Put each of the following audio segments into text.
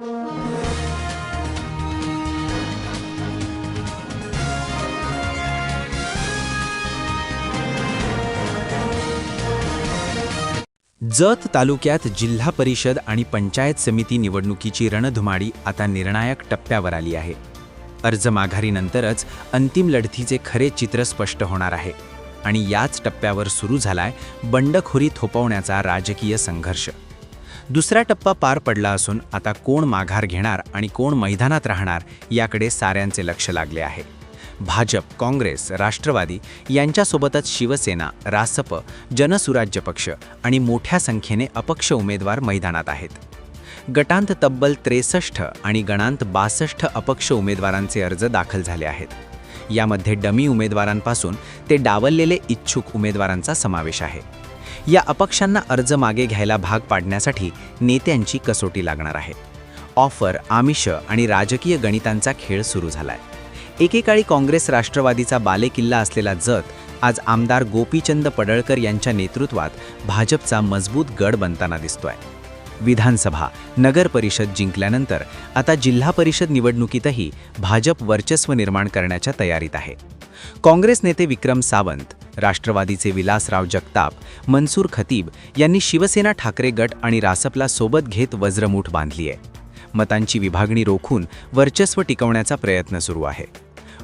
जत तालुक्यात जिल्हा परिषद आणि पंचायत समिती निवडणुकीची रणधुमाळी आता निर्णायक टप्प्यावर आली आहे. अर्ज माघारीनंतरच अंतिम लढतीचे खरे चित्र स्पष्ट होणार आहे आणि याच टप्प्यावर सुरू झालाय बंडखोरी थोपवण्याचा राजकीय संघर्ष. दुसरा टप्पा पार पडला असून आता कोण माघार घेणार आणि कोण मैदानात राहणार याकडे साऱ्यांचे लक्ष लागले आहे. भाजप, काँग्रेस, राष्ट्रवादी यांच्यासोबतच शिवसेना, रासप, जनसुराज्य पक्ष आणि मोठ्या संख्येने अपक्ष उमेदवार मैदानात आहेत. गटांत तब्बल 63 आणि गणांत 62 अपक्ष उमेदवारांचे अर्ज दाखल झाले आहेत. यामध्ये डमी उमेदवारांपासून ते डावललेले इच्छुक उमेदवारांचा समावेश आहे. या अपक्षांना अर्ज मागे घ्यायला भाग पाडण्यासाठी नेत्यांची कसोटी लागणार आहे. ऑफर, आमिष आणि राजकीय गणितांचा खेळ सुरू झालाय. एकेकाळी काँग्रेस राष्ट्रवादीचा बालेकिल्ला असलेला जत आज आमदार गोपीचंद पडळकर यांच्या नेतृत्वात भाजपचा मजबूत गड बनताना दिसतोय. विधानसभा, नगर परिषद जिंकल्यानंतर आता जिल्हा परिषद निवडणुकीतही भाजप वर्चस्व निर्माण करण्याच्या तयारीत आहे. काँग्रेस नेते विक्रम सावंत, राष्ट्रवादीचे विलासराव जगताप, मनसूर खतीब यांनी शिवसेना ठाकरे गट आणि रासपला सोबत घेत वज्रमूठ बांधली आहे. मतांची विभागणी रोखून वर्चस्व टिकवण्याचा प्रयत्न सुरू आहे.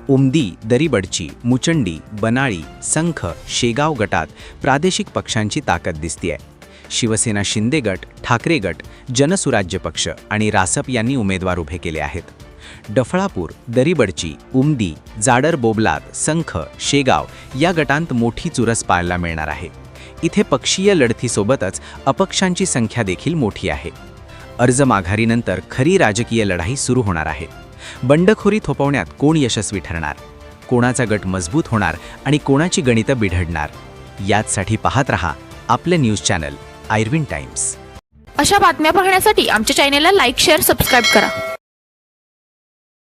उमदी, दरीबडची, मुचंडी, बनाळी, संख, शेगाव गटात प्रादेशिक पक्षांची ताकद दिसतेय. शिवसेना शिंदे गट, ठाकरे गट, जनसुराज्य पक्ष आणि रासप यांनी उमेदवार उभे केले आहेत. डफळापूर, दरीबडची, उमदी, जाडर बोबलाद, संख, शेगाव या गटांत मोठी चुरस पाहायला मिळणार आहे. इथे पक्षीय लढतीसोबतच अपक्षांची संख्या देखील मोठी आहे. अर्ज माघारीनंतर खरी राजकीय लढाई सुरू होणार आहे. बंडखोरी थोपवण्यात कोण यशस्वी ठरणार, कोणाचा गट मजबूत होणार आणि कोणाची गणितं बिघडणार, याचसाठी पाहत रहा आपले न्यूज चॅनल आयर्विन टाइम्स. अशा बातम्या पाहण्यासाठी आमच्या चॅनेलला लाईक, शेअर, सबस्क्राईब करा.